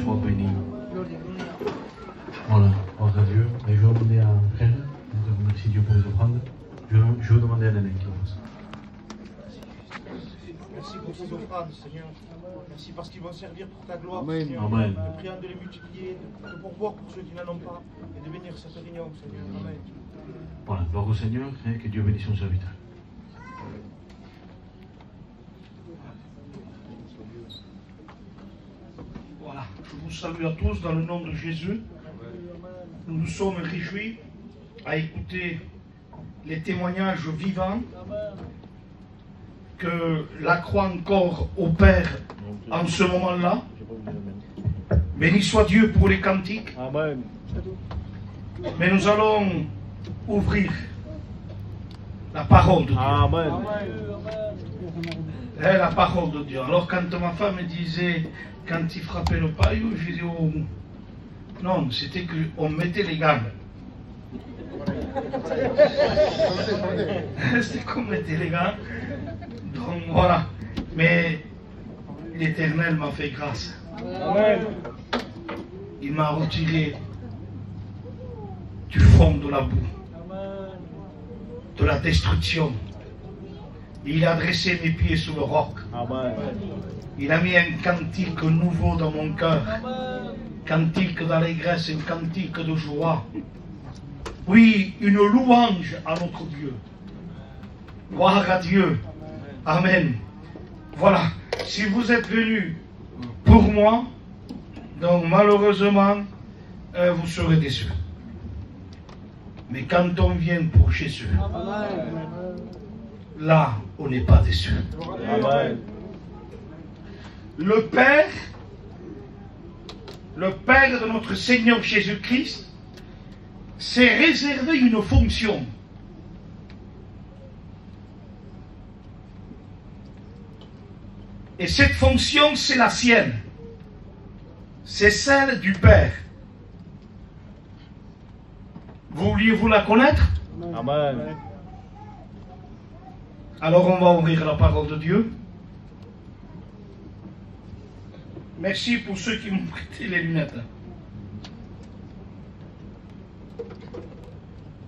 soit béni. Voilà, gloire à Dieu. Et je vais demander à Fred de remercier Dieu pour les offrandes. Je vais demander à Hélène qui va faire ça. Merci pour ces offrandes, Seigneur. Merci parce qu'ils vont servir pour ta gloire, Amen. Seigneur. Amen. Nous prions de les multiplier, de pourvoir pour ceux qui n'en ont pas, et de bénir cette réunion, Seigneur. Amen. Voilà, gloire au Seigneur et que Dieu bénisse son serviteur. Voilà, je vous salue à tous dans le nom de Jésus. Nous nous sommes réjouis à écouter les témoignages vivants que la croix encore opère en ce moment-là. Béni soit Dieu pour les cantiques. Amen. Mais nous allons ouvrir la parole de Dieu. Amen. La parole de Dieu. Alors quand ma femme me disait, quand il frappait le paillou, je disais, oh, non, c'était qu'on mettait les gants. C'était qu'on mettait les gants. Donc voilà. Mais l'Éternel m'a fait grâce. Amen. Il m'a retiré du fond de la boue, de la destruction. Il a dressé mes pieds sur le roc. Amen. Il a mis un cantique nouveau dans mon cœur. Cantique d'allégresse, un cantique de joie. Oui, une louange à notre Dieu. Gloire à Dieu. Amen. Voilà. Si vous êtes venus pour moi, donc malheureusement, vous serez déçus. Mais quand on vient pour Jésus, là, on n'est pas déçu. Amen. Le Père de notre Seigneur Jésus-Christ, s'est réservé une fonction. Et cette fonction, c'est la sienne. C'est celle du Père. Vouliez-vous la connaître? Amen. Alors on va ouvrir la parole de Dieu. Merci pour ceux qui m'ont prêté les lunettes.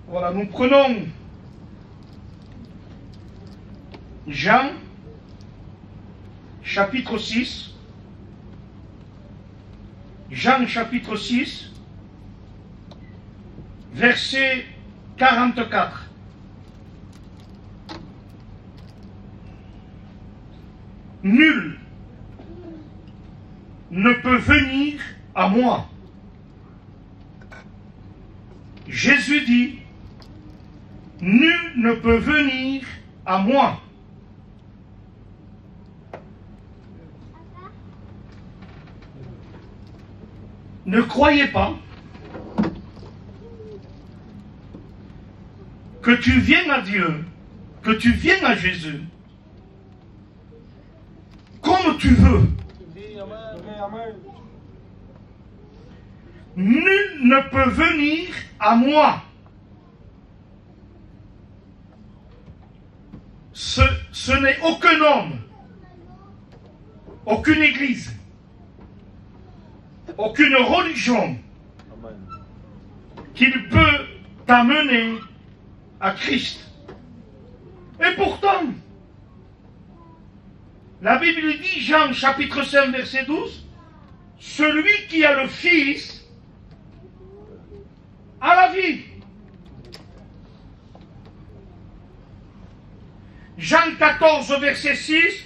Voilà, nous prenons Jean, chapitre 6. Jean, chapitre 6, verset 44. Nul ne peut venir à moi. Jésus dit, nul ne peut venir à moi. Ne croyez pas que tu viennes à Dieu, que tu viennes à Jésus, comme tu veux. Nul ne peut venir à moi. Ce n'est aucun homme, aucune église, aucune religion qui peut t'amener à Christ. Et pourtant, la Bible dit, Jean chapitre 5 verset 12, celui qui a le Fils a la vie. Jean 14 verset 6,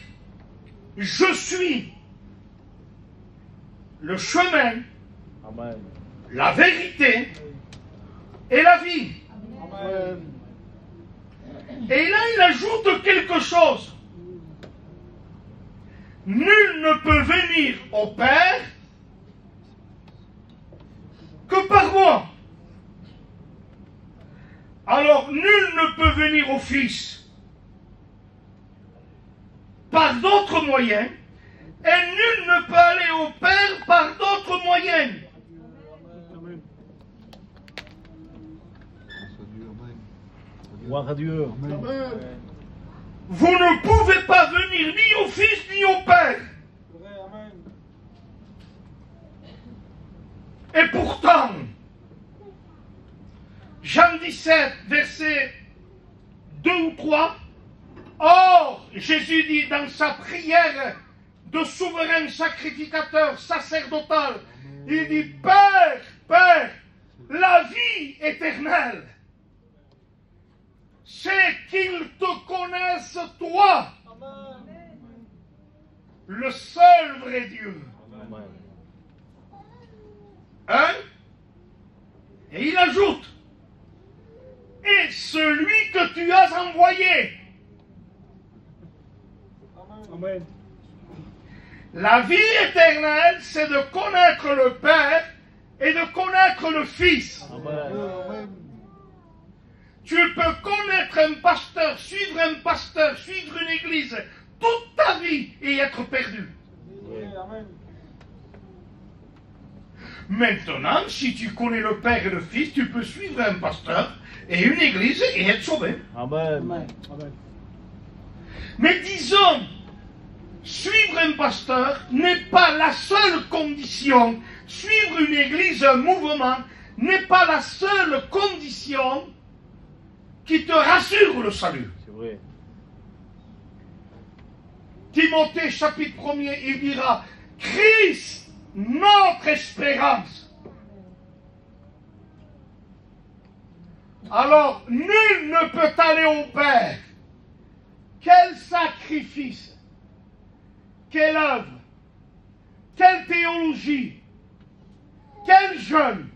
je suis le chemin, Amen. la vérité et la vie. Amen. Et là, il ajoute quelque chose. Nul ne peut venir au Père que par moi. Alors, nul ne peut venir au Fils par d'autres moyens, et nul ne peut aller au Père par d'autres moyens. Gloire à Dieu. Vous ne pouvez pas venir ni au Fils ni au Père. Et pourtant, Jean 17, verset 2 ou 3, or, Jésus dit dans sa prière de souverain sacrificateur sacerdotal, il dit, Père, Père, la vie éternelle, c'est qu'ils te connaissent toi, le seul vrai Dieu. Hein? Et il ajoute, et celui que tu as envoyé. Amen. La vie éternelle, c'est de connaître le Père et de connaître le Fils. Amen. Tu peux connaître un pasteur, suivre une église toute ta vie et être perdu. Amen. Maintenant, si tu connais le Père et le Fils, tu peux suivre un pasteur et une église et être sauvé. Amen. Mais disons, suivre un pasteur n'est pas la seule condition. Suivre une église, un mouvement, n'est pas la seule condition qui te rassure le salut. C'est vrai. Timothée chapitre 1er, il dira, Christ, notre espérance. Alors, nul ne peut aller au Père. Quel sacrifice, quelle œuvre, quelle théologie, quel jeûne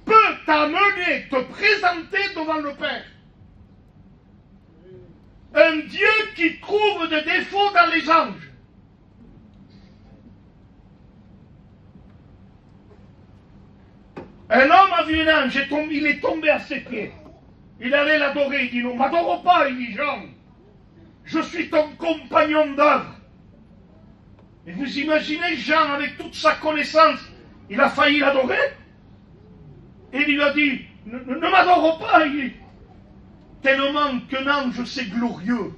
peut t'amener, te présenter devant le Père? Un Dieu qui trouve des défauts dans les anges. Un homme a vu un ange, il est tombé à ses pieds. Il allait l'adorer, il dit, non, m'adore pas, il dit, Jean, je suis ton compagnon d'œuvre. Et vous imaginez Jean, avec toute sa connaissance, il a failli l'adorer? Et il lui a dit, ne m'adore pas, il dit, tellement qu'un ange c'est glorieux,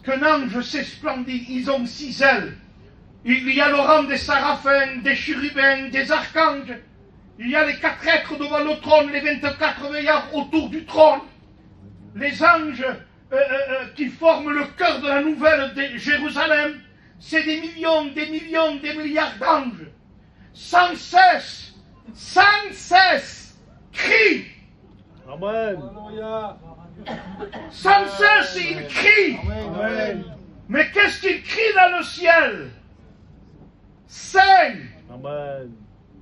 qu'un ange c'est splendide, ils ont 6 ailes. Il y a le rang des séraphins, des chérubins, des archanges. Il y a les 4 êtres devant le trône, les 24 veillards autour du trône. Les anges qui forment le cœur de la nouvelle de Jérusalem, c'est des millions, des milliards d'anges. Sans cesse, crient. Amen. Sans cesse, ils crient. Amen. Mais qu'est-ce qu'ils crient dans le ciel? Saint, Amen.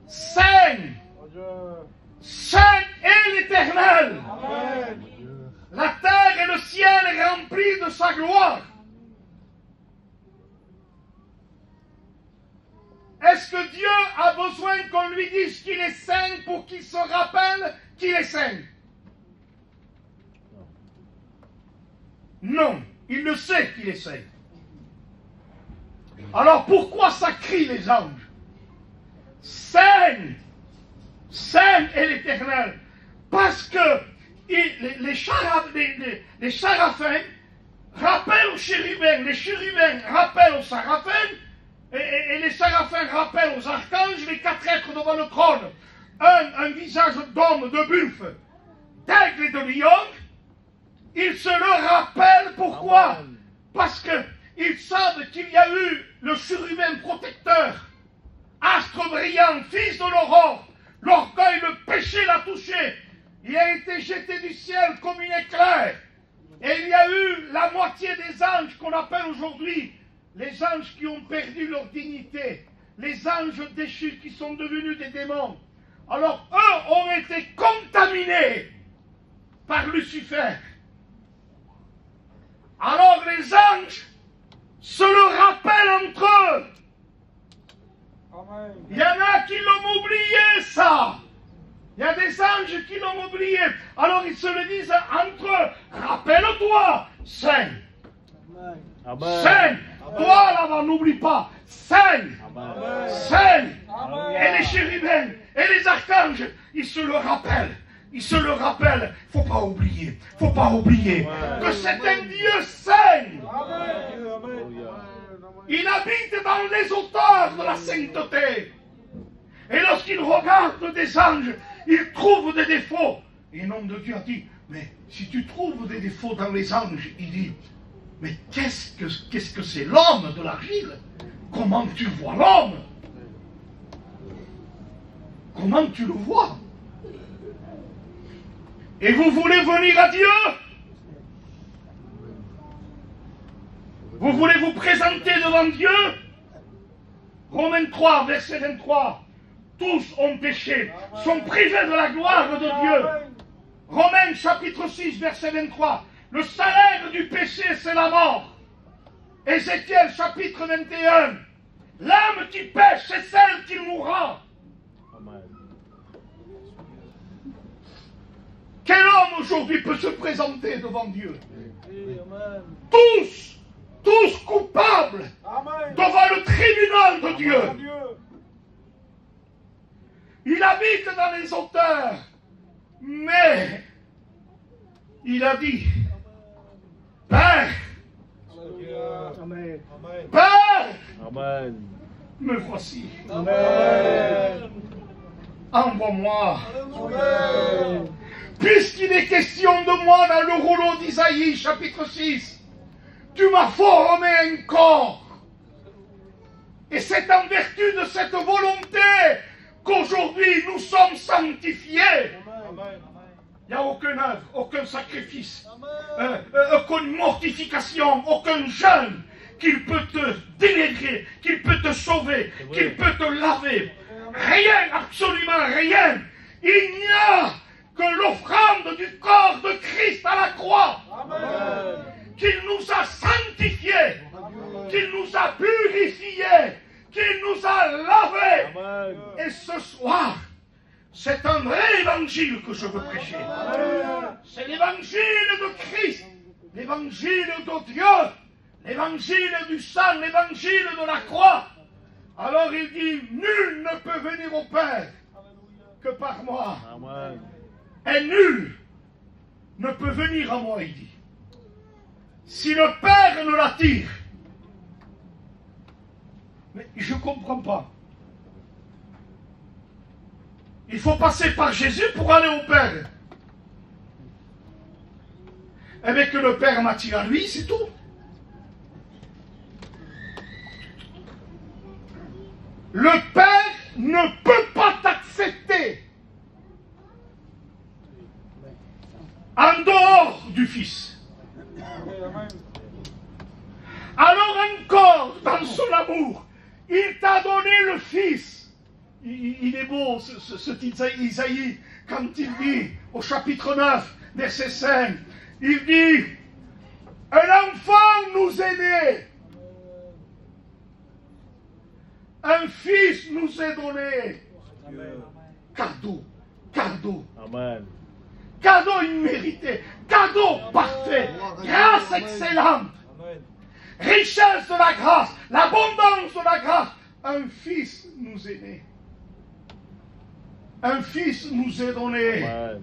Saint, Saint est l'Éternel. Amen. La terre et le ciel remplis de sa gloire. Est-ce que Dieu a besoin qu'on lui dise qu'il est saint pour qu'il se rappelle qu'il est saint? Non, il le sait qu'il est saint. Alors pourquoi ça crie les anges? Saint, Saint est l'Éternel. Parce que les séraphins rappellent aux chérubins, les chérubins rappellent aux séraphins, et les séraphins rappellent aux archanges, les 4 êtres devant le trône. Un visage d'homme, de buffle, d'aigle et de lion. Ils se le rappellent, pourquoi? Parce qu'ils savent qu'il y a eu le chérubin protecteur, astre brillant, fils de l'aurore. L'orgueil, le péché l'a touché. Il a été jeté du ciel comme une éclair. Et il y a eu la moitié des anges qu'on appelle aujourd'hui les anges qui ont perdu leur dignité, les anges déchus qui sont devenus des démons. Alors eux ont été contaminés par Lucifer. Alors les anges se le rappellent entre eux. Amen. Il y en a qui l'ont oublié, ça. Il y a des anges qui l'ont oublié. Alors ils se le disent entre eux. Rappelle-toi, Saint. Amen. Saint. Toi là-bas, n'oublie pas. Saint. Amen. Saint. Amen. Et les chérubins et les archanges, ils se le rappellent. Ils se le rappellent. Faut pas oublier. Faut pas oublier que c'est un Dieu saint. Amen. Il habite dans les hauteurs de la sainteté. Et lorsqu'il regarde des anges, il trouve des défauts. Et l'homme de Dieu a dit, mais si tu trouves des défauts dans les anges, il dit, mais qu'est-ce que c'est l'homme de l'argile? Comment tu vois l'homme? Comment tu le vois? Et vous voulez venir à Dieu? Vous voulez vous présenter devant Dieu? Romains 3, verset 23. Tous ont péché, sont privés de la gloire de Dieu. Romains chapitre 6, verset 23. Le salaire du péché, c'est la mort. Ézéchiel chapitre 21. L'âme qui pêche, c'est celle qui mourra. Amen. Quel homme aujourd'hui peut se présenter devant Dieu? Amen. Tous coupables Amen. devant le tribunal de Dieu. Amen. Il habite dans les hauteurs, mais il a dit, Père, Amen. Père, Amen. me voici, Amen. envoie-moi. Amen. Puisqu'il est question de moi dans le rouleau d'Isaïe, chapitre 6, tu m'as formé un corps. Et c'est en vertu de cette volonté qu'aujourd'hui nous sommes sanctifiés. Il n'y a aucune œuvre, aucun sacrifice, aucune mortification, aucun jeûne qu'il peut te dénigrer, qu'il peut te sauver, qu'il peut te laver. Rien, absolument rien. Il n'y a que l'offrande du corps de Christ à la croix. Amen. Qu'il nous a sanctifiés, qu'il nous a purifiés, qu'il nous a lavés. Amen. Et ce soir, c'est un vrai évangile que je veux prêcher. C'est l'évangile de Christ, l'évangile de Dieu, l'évangile du sang, l'évangile de la croix. Alors il dit, nul ne peut venir au Père que par moi. Amen. Et nul ne peut venir à moi, il dit. Si le Père ne l'attire. Mais je ne comprends pas. Il faut passer par Jésus pour aller au Père. Eh bien que le Père m'attire à lui, c'est tout. Le Père ne peut pas t'accepter en dehors du Fils. Alors encore, dans son amour, il t'a donné le Fils. Il est beau, ce Isaïe, quand il dit, au chapitre 9, verset 5, il dit, un enfant nous est né, un Fils nous est donné. Cadeau, cadeau. Amen. Cadeau immérité, cadeau parfait, grâce excellente, richesse de la grâce, l'abondance de la grâce. Un Fils nous est né. Un Fils nous est donné. Amen.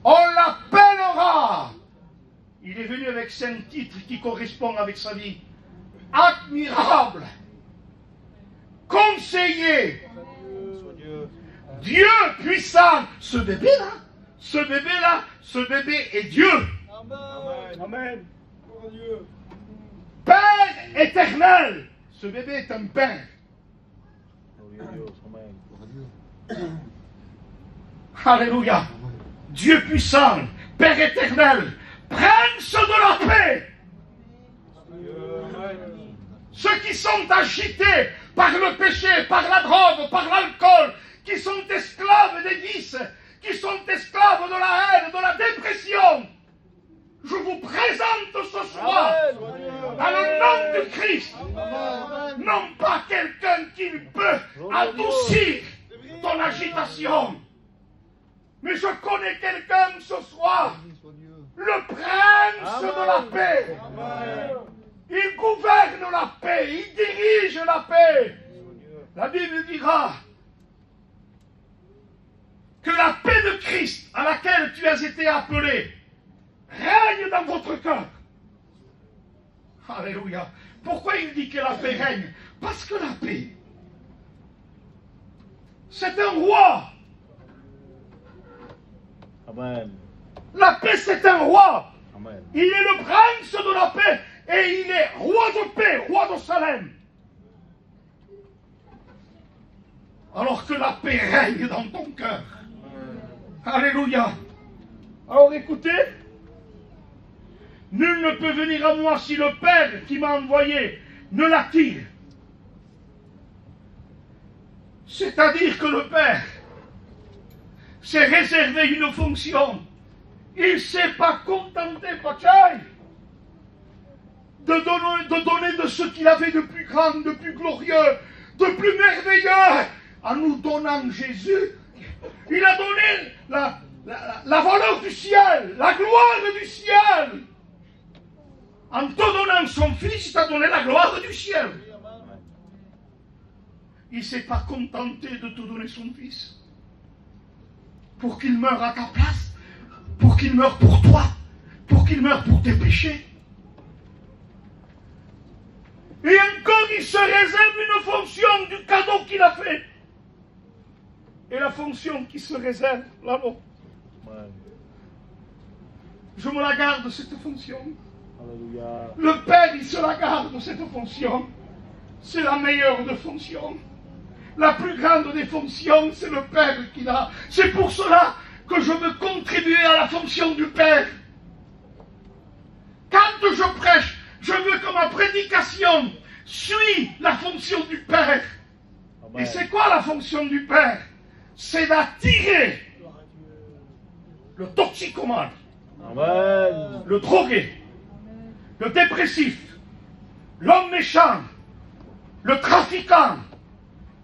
On l'appellera. Il est venu avec 5 titres qui correspondent avec sa vie. Admirable, conseiller, Dieu puissant. Ce bébé-là, ce bébé est Dieu. Amen. Père éternel. Ce bébé est un père. Amen. Alléluia. Dieu puissant, Père éternel, Prince de la paix. Ceux qui sont agités par le péché, par la drogue, par l'alcool, qui sont esclaves des vices, qui sont esclaves de la haine, de la dépression, je vous présente ce soir, dans le nom de Christ, non pas quelqu'un qui peut adoucir ton agitation, mais je connais quelqu'un ce soir, le prince de la paix. Il gouverne la paix, il dirige la paix. La Bible dira que la paix de Christ à laquelle tu as été appelé règne dans votre cœur. Alléluia. Pourquoi il dit que la paix règne? Parce que la paix, c'est un roi. Amen. La paix, c'est un roi. Amen. Il est le prince de la paix et il est roi de paix, roi de Salem. Alors que la paix règne dans ton cœur. Alléluia. Alors écoutez, nul ne peut venir à moi si le Père qui m'a envoyé ne l'attire. C'est-à-dire que le Père s'est réservé une fonction. Il ne s'est pas contenté, Pachai, de donner de ce qu'il avait de plus grand, de plus glorieux, de plus merveilleux. En nous donnant Jésus, il a donné la valeur du ciel, la gloire du ciel. En te donnant son Fils, il t'a donné la gloire du ciel. Il ne s'est pas contenté de te donner son Fils pour qu'il meure à ta place, pour qu'il meure pour toi, pour qu'il meure pour tes péchés. Et encore, il se réserve une fonction du cadeau qu'il a fait. Et la fonction qui se réserve là-bas. Je me la garde, cette fonction. Alléluia. Le Père, il se la garde, cette fonction. C'est la meilleure des fonctions. La plus grande des fonctions, c'est le Père qui l'a. C'est pour cela que je veux contribuer à la fonction du Père. Quand je prêche, je veux que ma prédication suive la fonction du Père. Amen. Et c'est quoi la fonction du Père? C'est d'attirer le toxicomane, Amen. le drogué, le dépressif, l'homme méchant, le trafiquant,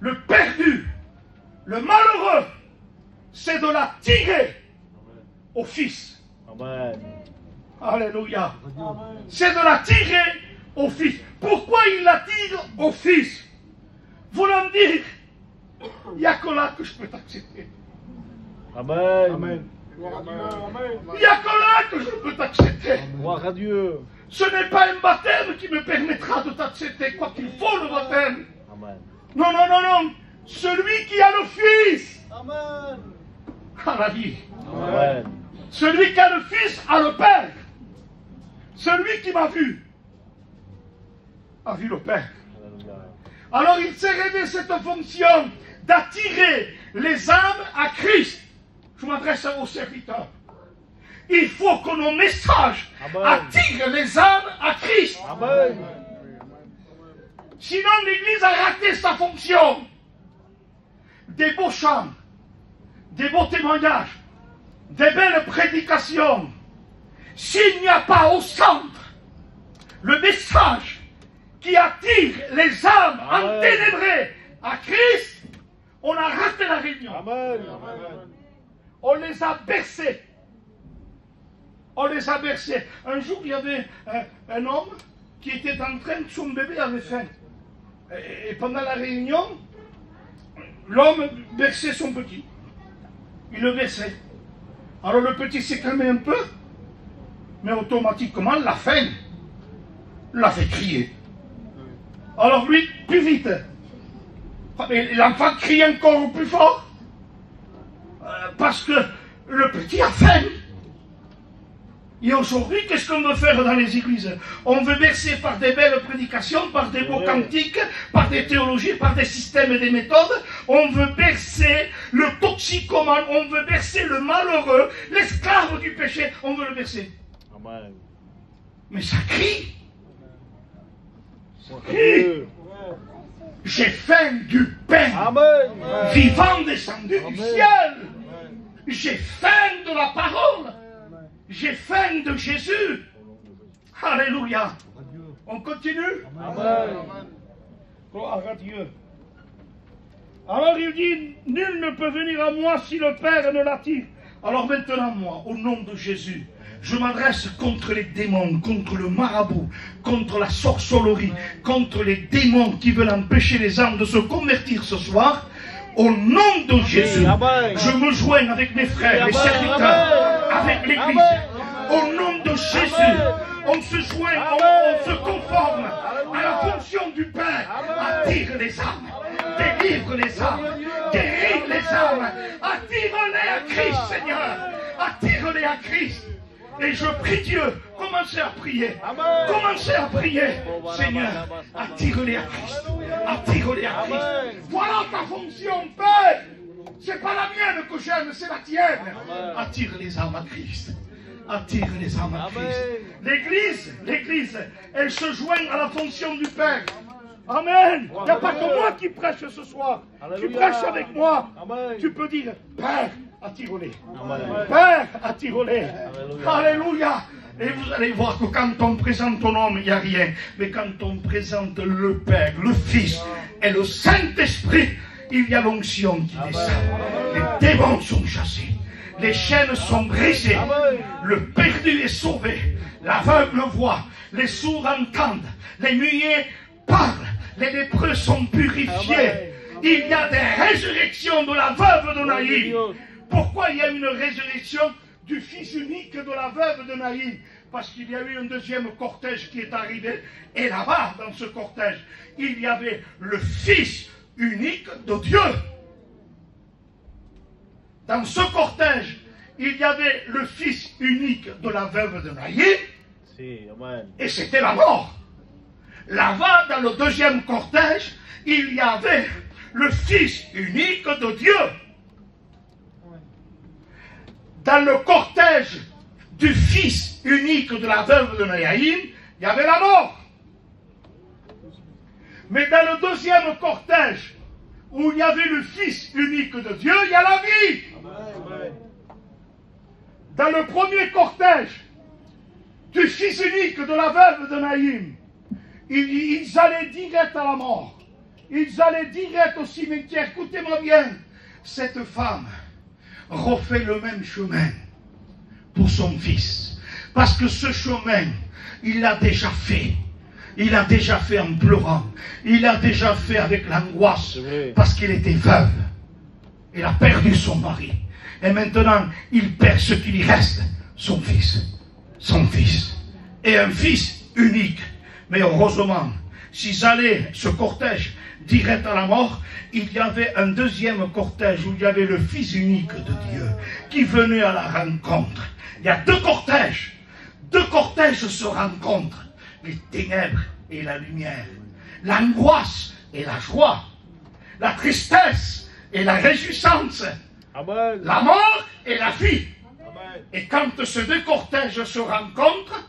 le perdu, le malheureux. C'est de l'attirer au Fils. Amen. Alléluia. C'est de l'attirer au Fils. Pourquoi il l'attire au Fils? Voulant dire, il n'y a que là que je peux t'accepter. Amen. Amen. Il n'y a que là que je peux t'accepter. Gloire à Dieu. Ce n'est pas un baptême qui me permettra de t'accepter, quoi qu'il faut le baptême. Amen. Non, non, non, non. Celui qui a le Fils Amen. a la vie. Amen. Celui qui a le Fils a le Père. Celui qui m'a vu a vu le Père. Alléluia. Alors il s'est révélé cette fonction d'attirer les âmes à Christ. Je m'adresse à vos serviteurs. Il faut que nos messages Amen. attirent les âmes à Christ. Amen. Sinon l'Église a raté sa fonction. Des beaux chants, des beaux témoignages, des belles prédications. S'il n'y a pas au centre le message qui attire les âmes Amen. enténébrées à Christ, on a raté la réunion. Amen. On les a bercés. On les a bercés. Un jour, il y avait un homme qui était en train, son bébé avait faim. Et pendant la réunion, l'homme berçait son petit. Il le berçait. Alors le petit s'est calmé un peu, mais automatiquement, la faim l'a fait crier. Alors lui, plus vite. Et l'enfant crie encore plus fort. Parce que le petit a faim. Et aujourd'hui, qu'est-ce qu'on veut faire dans les églises? On veut bercer par des belles prédications, par des beaux cantiques, par des théologies, par des systèmes et des méthodes. On veut bercer le toxicomane, on veut bercer le malheureux, l'esclave du péché, on veut le bercer. Amen. Mais ça crie. Gloire à Dieu. J'ai faim du pain Amen. vivant descendu du Amen. ciel. J'ai faim de la parole. J'ai faim de Jésus. Alléluia. On continue? Amen. Gloire à Dieu. Alors il dit, nul ne peut venir à moi si le Père ne l'attire. Alors maintenant, moi, au nom de Jésus, je m'adresse contre les démons, contre le marabout, contre la sorcellerie, contre les démons qui veulent empêcher les âmes de se convertir ce soir. Au nom de Jésus, Amen. je me joins avec mes frères, mes serviteurs, avec l'Église. Au nom de Jésus, on se joint, on se conforme à la fonction du Père, attire les âmes, délivre les âmes, guéris les âmes, attire-les à Christ, Seigneur, attire-les à Christ. Et je prie Dieu, commencez à prier, commencez à prier, Seigneur, attire-les à Christ, attire-les à Christ. Voilà ta fonction, Père. C'est pas la mienne que j'aime, c'est la tienne. Attire les âmes à Christ. Attire les âmes à Christ. L'église, elle se joint à la fonction du Père. Amen. Il n'y a pas que moi qui prêche ce soir. Tu prêches avec moi. Tu peux dire, Père, attire-les. Père, attire-les. Alléluia. Et vous allez voir que quand on présente ton homme, il n'y a rien. Mais quand on présente le Père, le Fils et le Saint-Esprit, il y a l'onction qui descend. Les démons sont chassés. Les chaînes sont brisées. Le perdu est sauvé. L'aveugle voit. Les sourds entendent. Les muets parlent. Les lépreux sont purifiés. Il y a des résurrections de la veuve de Naïm. Pourquoi il y a une résurrection du fils unique de la veuve de Naïm? Parce qu'il y a eu un deuxième cortège qui est arrivé. Et là-bas, dans ce cortège, il y avait le fils unique de Dieu. Dans ce cortège, il y avait le fils unique de la veuve de Naïm. Et c'était la mort. Là-bas, dans le deuxième cortège, il y avait le fils unique de Dieu. Dans le cortège du fils unique de la veuve de Naïm, il y avait la mort. Mais dans le deuxième cortège, où il y avait le Fils unique de Dieu, il y a la vie. Dans le premier cortège du Fils unique de la veuve de Naïm, ils allaient direct à la mort. Ils allaient direct au cimetière. Écoutez-moi bien, cette femme refait le même chemin pour son fils. Parce que ce chemin, il l'a déjà fait. Il a déjà fait en pleurant. Il a déjà fait avec l'angoisse. Parce qu'il était veuve. Il a perdu son mari. Et maintenant, il perd ce qui lui reste. Son fils. Son fils. Et un fils unique. Mais heureusement, s'ils allaient, ce cortège, direct à la mort, il y avait un deuxième cortège où il y avait le fils unique de Dieu qui venait à la rencontre. Il y a deux cortèges. Deux cortèges se rencontrent. Les ténèbres et la lumière, l'angoisse et la joie, la tristesse et la réjouissance, Amen. La mort et la vie. Amen. Et quand ces deux cortèges se rencontrent,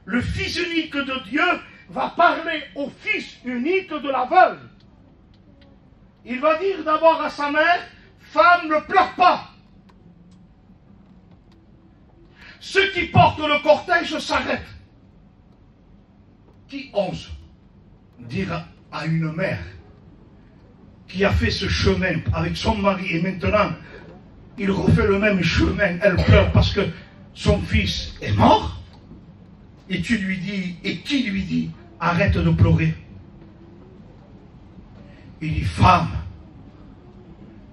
le Fils unique de Dieu va parler au Fils unique de la veuve. Il va dire d'abord à sa mère, femme, ne pleure pas. Ceux qui portent le cortège s'arrêtent. Qui ose dire à une mère qui a fait ce chemin avec son mari et maintenant il refait le même chemin, elle pleure parce que son fils est mort, et tu lui dis, et qui lui dit, arrête de pleurer. Il dit, femme,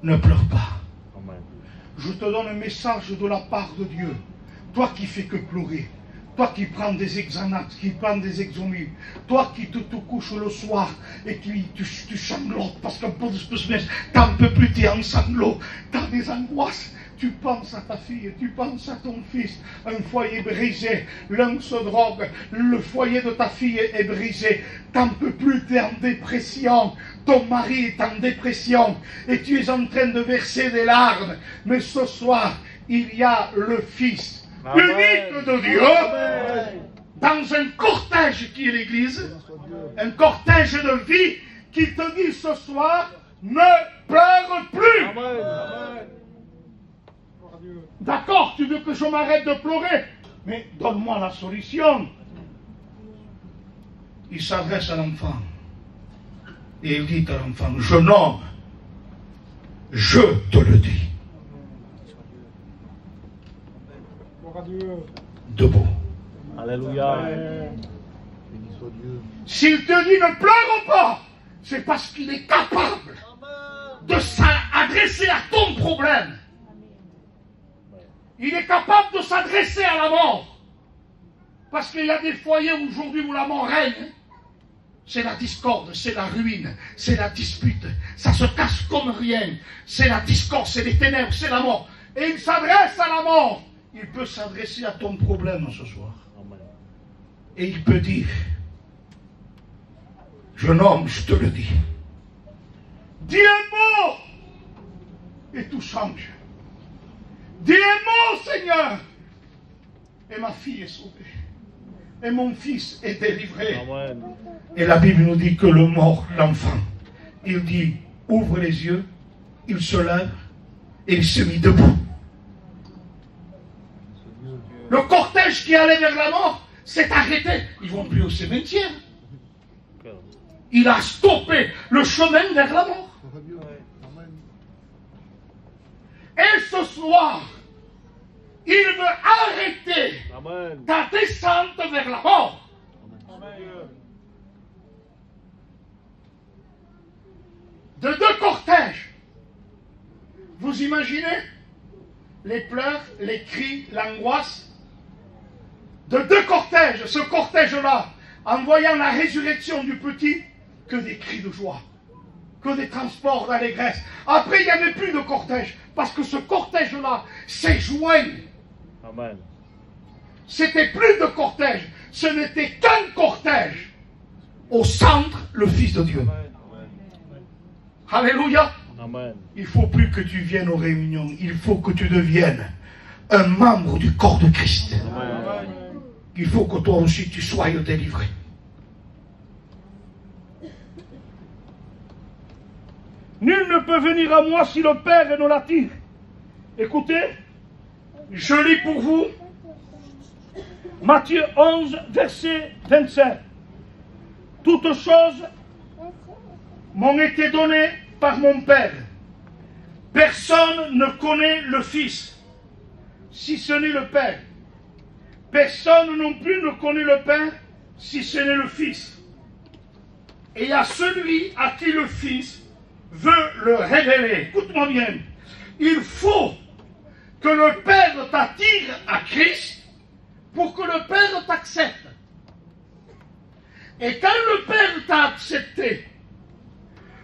ne pleure pas. Amen. Je te donne un message de la part de Dieu. Toi qui fais que pleurer, toi qui prends des Xanax, qui prends des Exomil, toi qui te couches le soir et qui tu sanglotes parce que t'en peux plus, tu es en sanglots, tu as des angoisses. Tu penses à ta fille, tu penses à ton fils, un foyer brisé, l'un se drogue, le foyer de ta fille est brisé, t'en peux plus, tu es en dépression, ton mari est en dépression, et tu es en train de verser des larmes, mais ce soir, il y a le Fils unique de Dieu, dans un cortège qui est l'Église, un cortège de vie qui te dit ce soir, ne pleure plus. Amen. D'accord, tu veux que je m'arrête de pleurer, mais donne-moi la solution. Il s'adresse à l'enfant et il dit à l'enfant, jeune homme, je te le dis. Debout. Alléluia. S'il te dit ne pleure pas, c'est parce qu'il est capable de s'adresser à ton problème. Il est capable de s'adresser à la mort. Parce qu'il y a des foyers aujourd'hui où la mort règne. c'est la discorde, c'est la ruine, c'est la dispute. Ça se cache comme rien. C'est la discorde, c'est les ténèbres, c'est la mort. Et il s'adresse à la mort. Il peut s'adresser à ton problème ce soir. Et il peut dire, jeune homme, je te le dis, dis un mot et tout change. Dis un mot, Seigneur, et ma fille est sauvée. Et mon fils est délivré. Amen. Et la Bible nous dit que le mort, l'enfant, il dit, ouvre les yeux, il se lève et il se mit debout. Le cortège qui allait vers la mort s'est arrêté. Ils ne vont plus au cimetière. Il a stoppé le chemin vers la mort. Et ce soir, il veut arrêter Amen. ta descente vers la mort. De deux cortèges. Vous imaginez les pleurs, les cris, l'angoisse de deux cortèges. Ce cortège-là, en voyant la résurrection du petit, que des cris de joie, que des transports d'allégresse. Après, il n'y avait plus de cortège, parce que ce cortège-là s'est joint. Amen. C'était plus de cortège, ce n'était qu'un cortège. Au centre, le Fils de Dieu. Alléluia. Amen. Il ne faut plus que tu viennes aux réunions, il faut que tu deviennes un membre du corps de Christ. Amen. Il faut que toi aussi tu sois délivré. Nul ne peut venir à moi si le Père ne l'attire. Écoutez, je lis pour vous Matthieu 11, verset 27. Toutes choses m'ont été données par mon Père. Personne ne connaît le Fils, si ce n'est le Père. Personne non plus ne connaît le Père, si ce n'est le Fils. Et à celui à qui le Fils veut le révéler. Écoute-moi bien. Il faut que le Père t'attire à Christ pour que le Père t'accepte. Et quand le Père t'a accepté,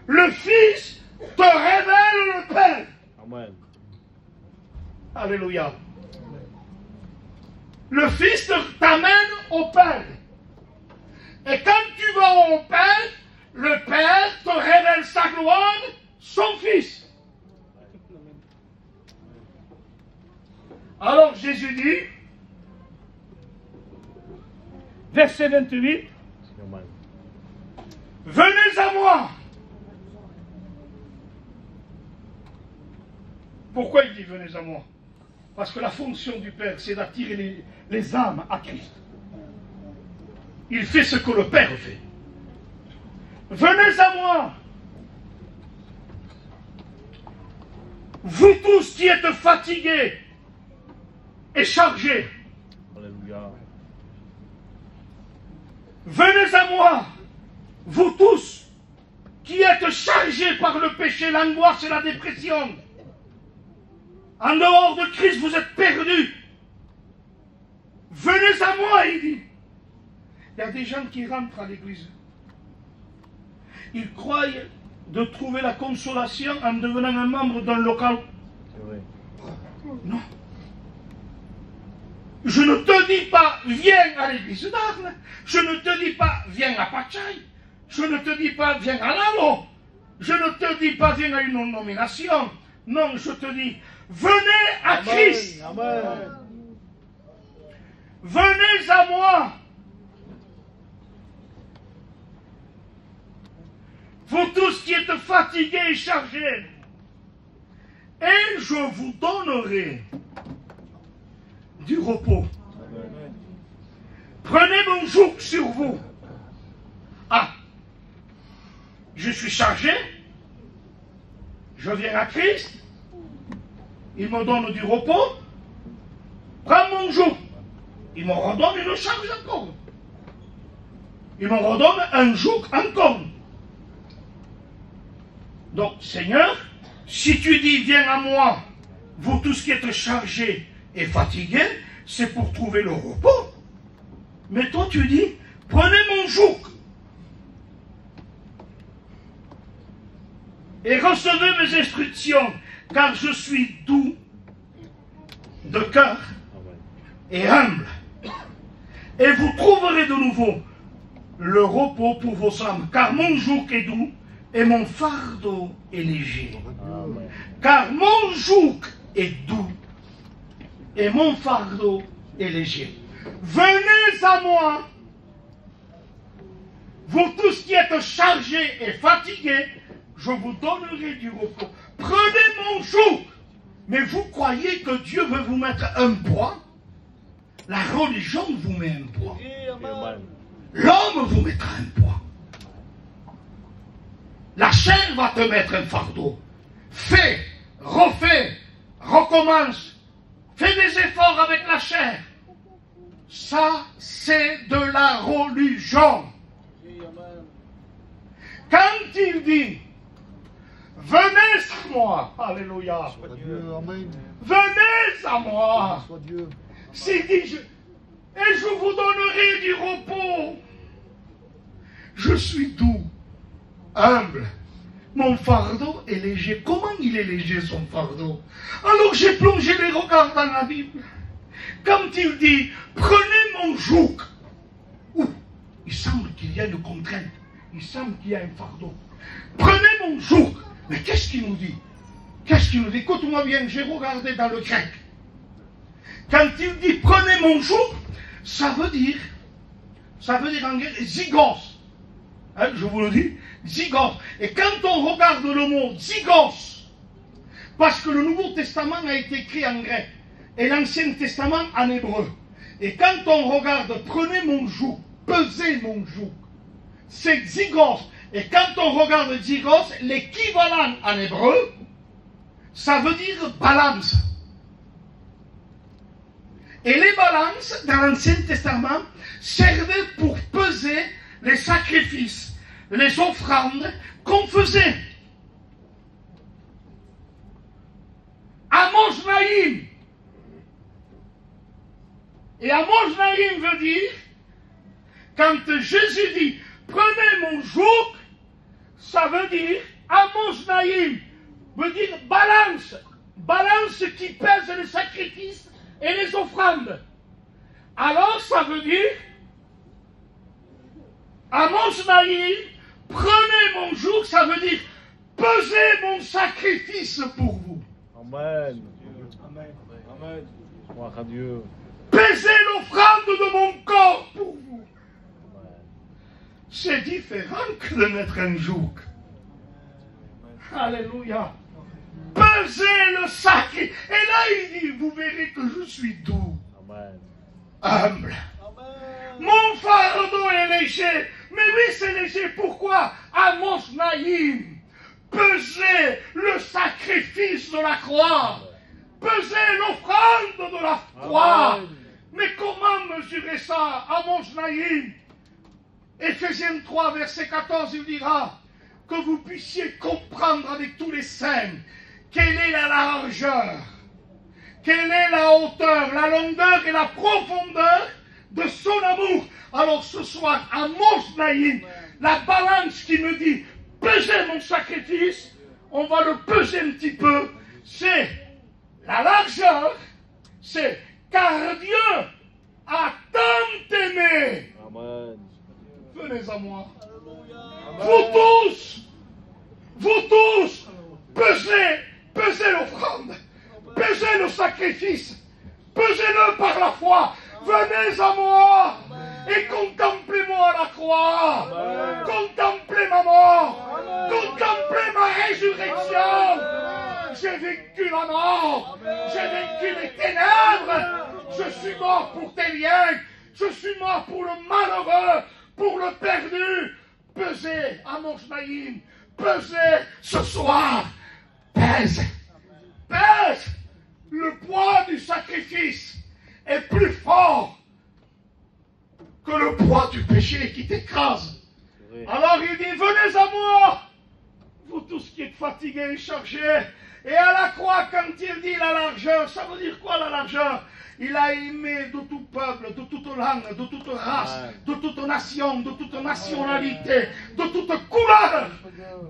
le Fils te révèle le Père. Amen. Alléluia. Le Fils t'amène au Père. Et quand tu vas au Père, le Père te révèle sa gloire, son Fils. Alors Jésus dit, verset 28, Amen. venez à moi. Pourquoi il dit venez à moi? Parce que la fonction du Père, c'est d'attirer les âmes à Christ. Il fait ce que le Père fait. Venez à moi, vous tous qui êtes fatigués et chargés. Alléluia. Venez à moi, vous tous qui êtes chargés par le péché, l'angoisse et la dépression. En dehors de Christ, vous êtes perdus. Venez à moi, il dit. Il y a des gens qui rentrent à l'église. Ils croient de trouver la consolation en devenant un membre d'un local. C'est vrai. Non. Je ne te dis pas, viens à l'église d'Arles. Je ne te dis pas, viens à Pachai. Je ne te dis pas, viens à Lalo. Je ne te dis pas, viens à une nomination. Non, je te dis, venez à Christ. Amen. Venez à moi. Vous tous qui êtes fatigués et chargés, et je vous donnerai du repos. Amen. Prenez mon joug sur vous. Ah, je suis chargé, je viens à Christ, il me donne du repos, prends mon joug, il me redonne une charge encore. Il me redonne un joug encore. Donc, Seigneur, si tu dis, viens à moi, vous tous qui êtes chargés et fatigués, c'est pour trouver le repos. Mais toi, tu dis, prenez mon joug. et recevez mes instructions, car je suis doux de cœur et humble. Et vous trouverez de nouveau le repos pour vos âmes, car mon joug est doux et mon fardeau est léger. Amen. Car mon joug est doux et mon fardeau est léger. Venez à moi, vous tous qui êtes chargés et fatigués, je vous donnerai du repos. Prenez mon joug. Mais vous croyez que Dieu veut vous mettre un poids? La religion vous met un poids. Amen. L'homme vous mettra un poids. La chair va te mettre un fardeau. Fais, refais, recommence. Fais des efforts avec la chair. Ça, c'est de la religion. Quand il dit, venez à moi, alléluia, venez à moi, s'il dit, et je vous donnerai du repos. Je suis doux, humble, mon fardeau est léger. Comment il est léger son fardeau? Alors j'ai plongé les regards dans la Bible. Quand il dit, prenez mon joug, il semble qu'il y a une contrainte. Il semble qu'il y a un fardeau. Prenez mon joug. Mais qu'est-ce qu'il nous dit? Qu'est-ce qu'il nous dit? Écoute-moi bien, j'ai regardé dans le grec. Quand il dit prenez mon joug, ça veut dire en grec zygos. Hein, je vous le dis, zygos. Et quand on regarde le mot zygos, parce que le Nouveau Testament a été écrit en grec et l'Ancien Testament en hébreu. Et quand on regarde prenez mon joug, pesez mon joug, c'est zygos. Et quand on regarde zygos, l'équivalent en hébreu, ça veut dire balance. Et les balances, dans l'Ancien Testament, servaient pour peser les sacrifices, les offrandes qu'on faisait. Amos Naïm. Et Amos Naïm veut dire, quand Jésus dit, prenez mon joug, ça veut dire, Amos Naïm, veut dire balance. Balance qui pèse les sacrifices et les offrandes. Alors ça veut dire, Amos Naïm, prenez mon joug, ça veut dire, pesez mon sacrifice pour vous. Amen. Amen. Amen. Gloire à Dieu. Pesez l'offrande de mon corps pour vous. C'est différent que de mettre un joug. Alléluia. Pesez le sacrifice. Et là, il dit, vous verrez que je suis doux. Amen. Humble. Mon fardeau est léger. Mais oui, c'est léger. Pourquoi? Amos Naïm. Pesez le sacrifice de la croix. Pesez l'offrande de la croix. Amen. Mais comment mesurer ça? Amos Naïm. Éphésiens 3, verset 14, il dira que vous puissiez comprendre avec tous les saints quelle est la largeur, quelle est la hauteur, la longueur et la profondeur de son amour. Alors ce soir, Amos Naïm, la balance qui me dit pesez mon sacrifice, on va le peser un petit peu. C'est la largeur, c'est car Dieu a tant aimé. Amen. Venez à moi. Vous tous, pesez l'offrande, pesez le sacrifice, pesez-le par la foi. Venez à moi et contemplez-moi à la croix. Amen. Contemplez ma mort, contemplez ma résurrection. J'ai vécu la mort, j'ai vécu les ténèbres. Je suis mort pour tes liens, je suis mort pour le malheureux, pour le perdu. Pesez, Amos Naïm, pesez ce soir. Pèse. Le poids du sacrifice est plus fort que le poids du péché qui t'écrase. Alors il dit, venez à moi, vous tous qui êtes fatigués et chargés, Et à la croix, quand il dit la largeur, ça veut dire quoi la largeur? Il a aimé de tout peuple, de toute langue, de toute race, de toute nation, de toute nationalité, de toute couleur.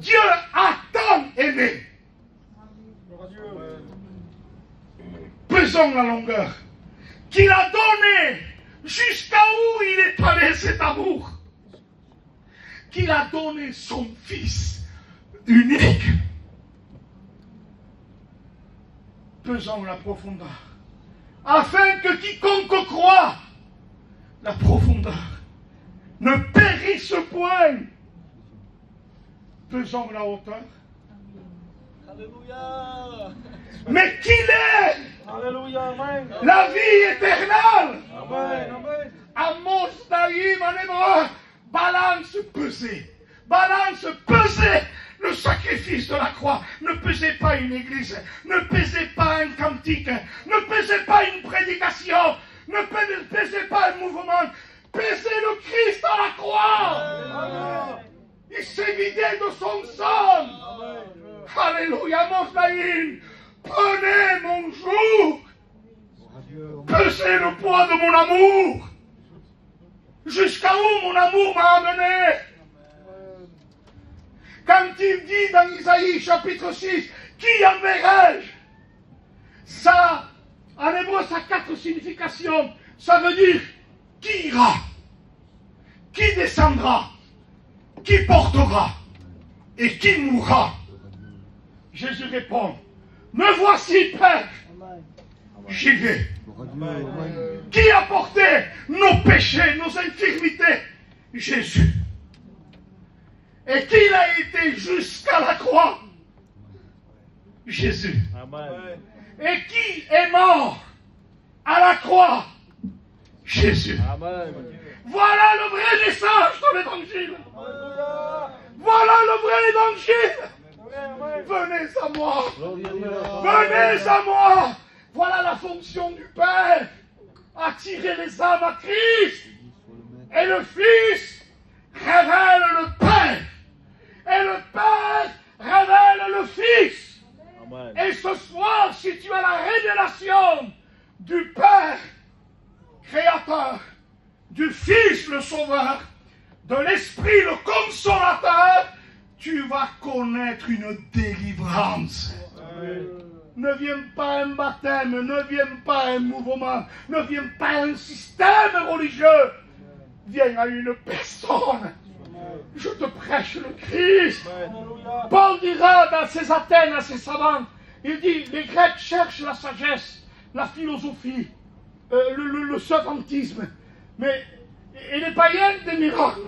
Dieu a tant aimé. Pesons la longueur. Qu'il a donné jusqu'à où il est allé cet amour. Qu'il a donné son Fils unique. Pesons la profondeur. Afin que quiconque croit la profondeur ne périsse point. Pesons la hauteur. Alléluia. Mais qu'il est Alléluia. Amen. la vie éternelle. Amen. Amen. Amos Naïm en hébreu, balance pesée. Balance pesée le sacrifice de la croix. Ne pesez pas une église, ne pesez pas un cantique, ne pesez pas une prédication, ne pesez pas un mouvement. Pesez le Christ à la croix. Amen. Il s'est vidé de son sang. Amen. Alléluia, Amos Naïm. Prenez mon joug. Pesez le poids de mon amour. Jusqu'à où mon amour m'a amené. Quand il dit dans Isaïe chapitre 6, qui enverrai-je? Ça, en hébreu, ça a 4 significations. Ça veut dire, qui ira? Qui descendra? Qui portera? Et qui mourra? Jésus répond, me voici, Père. J'y vais. Qui a porté nos péchés, nos infirmités? Jésus. Et qui a été jusqu'à la croix? Jésus. Amen. Et qui est mort à la croix? Jésus. Amen. Voilà le vrai message de l'évangile. Voilà le vrai évangile. Venez à moi. Venez à moi. Voilà la fonction du Père. Attirer les âmes à Christ. Et le Fils révèle le Père. Et le Père révèle le Fils. Amen. Et ce soir, si tu as la révélation du Père créateur, du Fils le Sauveur, de l'Esprit le Consolateur, tu vas connaître une délivrance. Amen. Ne viens pas un baptême, ne viens pas un mouvement, ne viens pas un système religieux. Viens à une personne. Je te prêche le Christ. Alléluia. Paul dira dans ses Athènes à ses savants, il dit, les Grecs cherchent la sagesse, la philosophie, le savantisme, mais et les païens des miracles.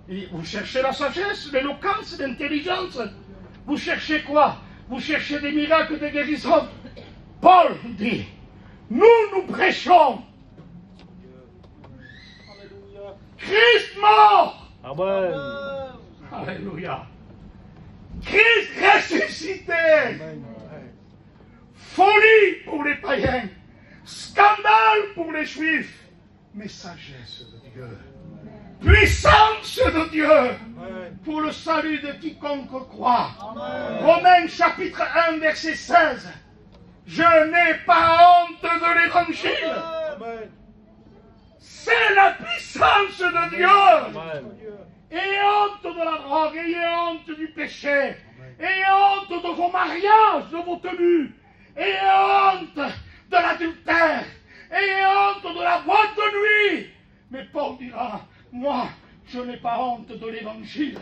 Et vous cherchez la sagesse, l'éloquence, l'intelligence. Vous cherchez quoi? Vous cherchez des miracles de guérison. Paul dit, nous prêchons Christ mort. Amen. Alléluia. Christ ressuscité. Folie pour les païens. Scandale pour les juifs. Mais sagesse de Dieu. Puissance de Dieu. Pour le salut de quiconque croit. Romains chapitre 1 verset 16. Je n'ai pas honte de l'évangile. Amen. C'est la puissance de Dieu. Amen. Ayez honte de la drogue, ayez honte du péché, ayez honte de vos mariages, de vos tenues, ayez honte de l'adultère, ayez honte de la boîte de nuit. Mais Paul dira, moi, je n'ai pas honte de l'évangile.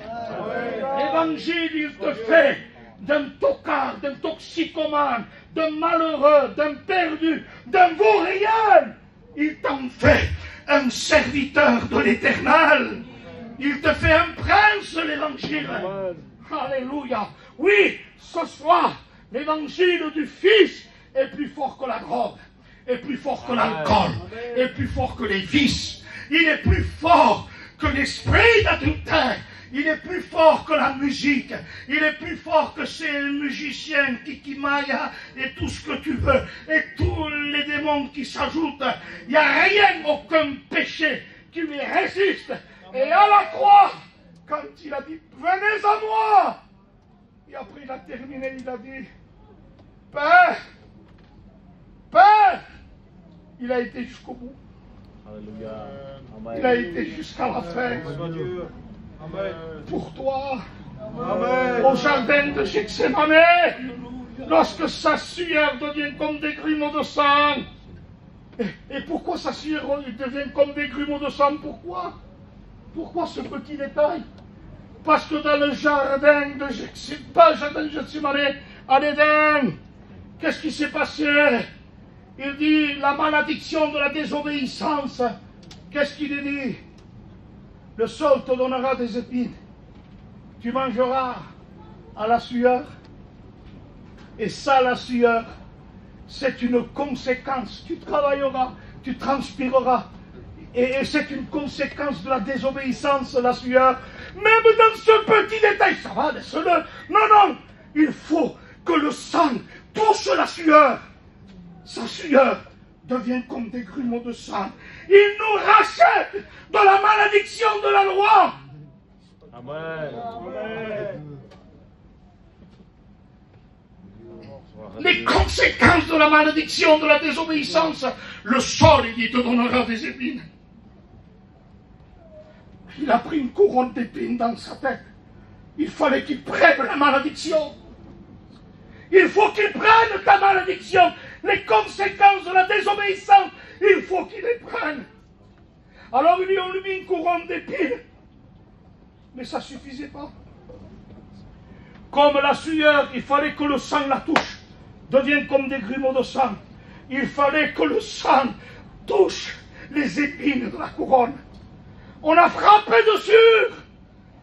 L'évangile, il te fait d'un tocard, d'un toxicomane, d'un malheureux, d'un perdu, d'un vaurien. Il t'en fait un serviteur de l'Éternel. Il te fait un prince, l'évangile. Alléluia. Oui, ce soir, l'évangile du Fils est plus fort que la drogue, est plus fort que l'alcool, est plus fort que les vices. Il est plus fort que l'esprit d'adultère. Il est plus fort que la musique. Il est plus fort que ces musiciens, Kikimaya et tout ce que tu veux. Et tous les démons qui s'ajoutent. Il n'y a rien, aucun péché qui lui résiste. Et à la croix, quand il a dit, venez à moi. Et après il a terminé, il a dit, Père, Père, il a été jusqu'au bout. Alléluia. Il a été jusqu'à la fin. Amen. Pour toi, Amen. au jardin de Gethsémane, lorsque sa sueur devient comme des grumeaux de sang. Et pourquoi sa sueur devient comme des grumeaux de sang? Pourquoi? Pourquoi ce petit détail? Parce que dans le jardin de Gethsémane, pas le jardin de Gethsémane, à l'Éden, qu'est-ce qui s'est passé? Il dit la malédiction de la désobéissance. Qu'est-ce qu'il dit? Le sol te donnera des épines. Tu mangeras à la sueur. Et ça, la sueur, c'est une conséquence. Tu travailleras, tu transpireras. Et c'est une conséquence de la désobéissance, la sueur. Même dans ce petit détail, ça va, laisse-le. Non, non, il faut que le sang touche la sueur. Sa sueur devient comme des grumeaux de sang. Il nous rachète de la malédiction de la loi. Amen. Amen. Les conséquences de la malédiction de la désobéissance, le sol, il dit, te donnera des épines. Il a pris une couronne d'épines dans sa tête. Il fallait qu'il prenne la malédiction. Il faut qu'il prenne ta malédiction. Les conséquences de la désobéissance, il faut qu'il les prenne. Alors on lui mit une couronne d'épines. Mais ça ne suffisait pas. Comme la sueur, il fallait que le sang la touche, devienne comme des grumeaux de sang. Il fallait que le sang touche les épines de la couronne. On a frappé dessus.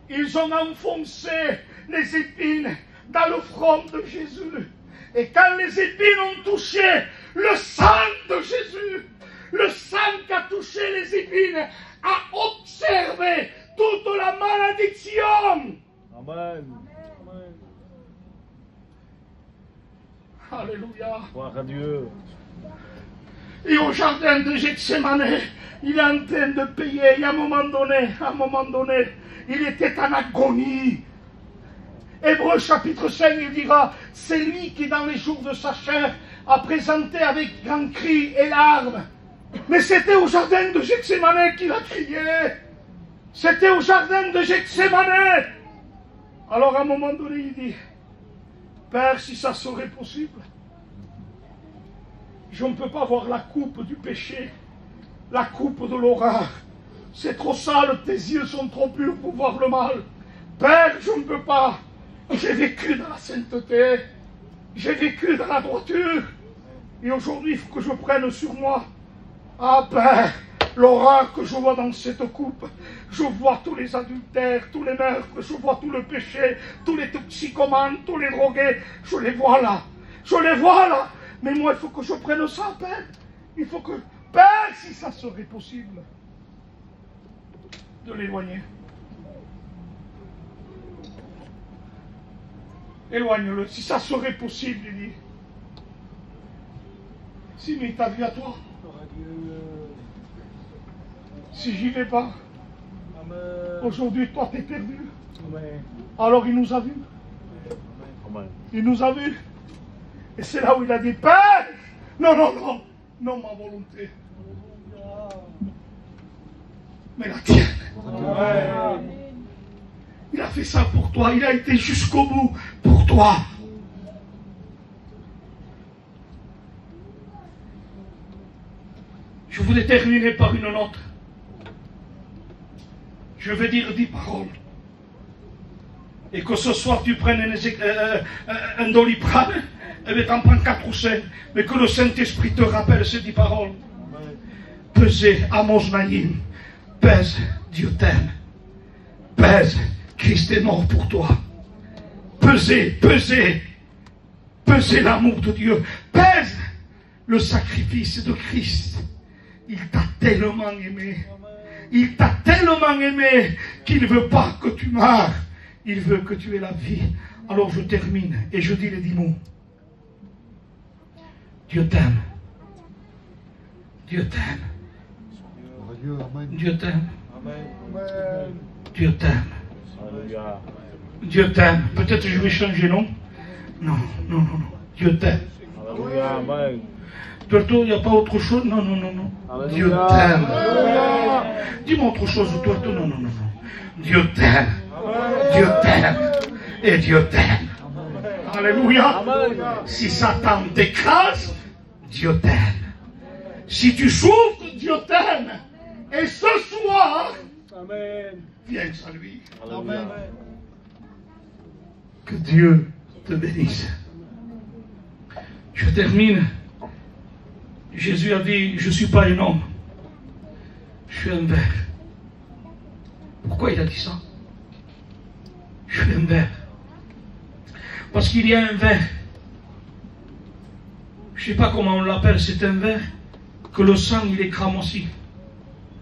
Ils ont enfoncé les épines dans le front de Jésus. Et quand les épines ont touché le sang de Jésus, le sang qui a touché les épines a observé toute la malédiction. Amen. Alléluia. Gloire à Dieu. Et au jardin de Gethsémane, il est en train de payer. Et à un moment donné, il était en agonie. Hébreux chapitre 5, il dira, c'est lui qui dans les jours de sa chair a présenté avec grand cri et larmes. Mais c'était au jardin de Gethsémane qu'il a crié. C'était au jardin de Gethsémane. Alors à un moment donné, il dit, Père, si ça serait possible, je ne peux pas voir la coupe du péché, la coupe de l'horreur. C'est trop sale, tes yeux sont trop purs pour voir le mal. Père, je ne peux pas. J'ai vécu dans la sainteté, j'ai vécu dans la droiture, et aujourd'hui il faut que je prenne sur moi. Ah Père, l'horreur que je vois dans cette coupe, je vois tous les adultères, tous les meurtres, je vois tout le péché, tous les toxicomanes, tous les drogués, je les vois là, mais moi il faut que je prenne ça, Père, il faut que, Père, si ça serait possible, de l'éloigner. Éloigne-le, si ça serait possible, il dit. Si, mais ta vie à toi. Si j'y vais pas, aujourd'hui, toi, t'es perdu. Amen. Alors, il nous a vus. Amen. Il nous a vus. Et c'est là où il a dit, Père, non, non ma volonté, mais la tienne. Amen. Il a fait ça pour toi, il a été jusqu'au bout pour toi. Je voulais terminer par une note. Je vais dire 10 paroles. Et que ce soir tu prennes un Doliprane, et bien t'en prends 4 ou 5, mais que le Saint-Esprit te rappelle ces 10 paroles. Pesez, Amos Naïm, pèse, Dieu t'aime. Pèse, Christ est mort pour toi. Pesez l'amour de Dieu. Pèse le sacrifice de Christ. Il t'a tellement aimé. Il t'a tellement aimé qu'il ne veut pas que tu meurs. Il veut que tu aies la vie. Alors je termine et je dis les 10 mots. Dieu t'aime. Dieu t'aime. Dieu t'aime. Dieu t'aime. Alléluia. Dieu t'aime. Peut-être je vais changer, non? Non. Dieu t'aime. Alléluia. Amen. Tuerto, il n'y a pas autre chose? Non, non, non, non. Alléluia. Dieu t'aime. Alléluia. Dis-moi autre chose, Tuerto. Non, non, non, non. Dieu t'aime. Dieu t'aime. Et Dieu t'aime. Alléluia. Amen. Si Satan t'écrase, Dieu t'aime. Si tu souffres, Dieu t'aime. Et ce soir, Amen. viens à lui. Amen. Que Dieu te bénisse. Je termine. Jésus a dit, je ne suis pas un homme. Je suis un ver. Pourquoi il a dit ça? Je suis un ver. Parce qu'il y a un ver. Je ne sais pas comment on l'appelle, c'est un ver que le sang il est cramoisi.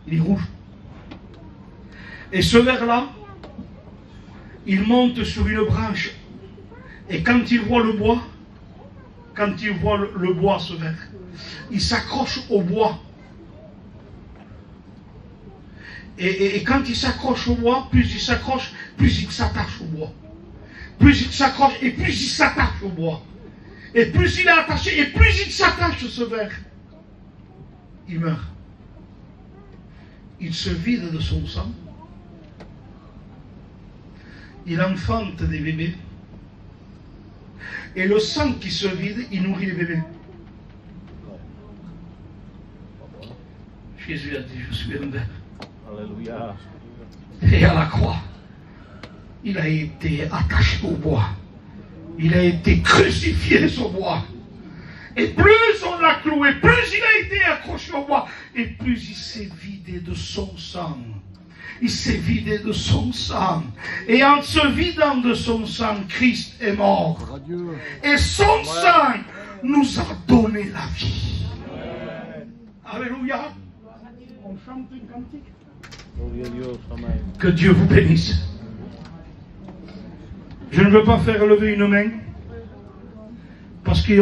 Il est rouge. Et ce ver-là, il monte sur une branche. Et quand il voit le bois, ce ver, il s'accroche au bois. Et quand il s'accroche au bois, plus il s'accroche, plus il s'attache au bois. Plus il s'accroche et plus il s'attache au bois. Et plus il est attaché et plus il s'attache ce ver, il meurt. Il se vide de son sang. Il enfante des bébés. Et le sang qui se vide, il nourrit les bébés. Jésus a dit, je suis un ver. Alléluia. Et à la croix, il a été attaché au bois. Il a été crucifié sur bois. Et plus on l'a cloué, plus il a été accroché au bois, et plus il s'est vidé de son sang. Il s'est vidé de son sang. Et en se vidant de son sang, Christ est mort. Et son sang nous a donné la vie. Alléluia. On chante un cantique. Gloria a Dios. Amen. Que Dieu vous bénisse. Je ne veux pas faire lever une main parce qu'il y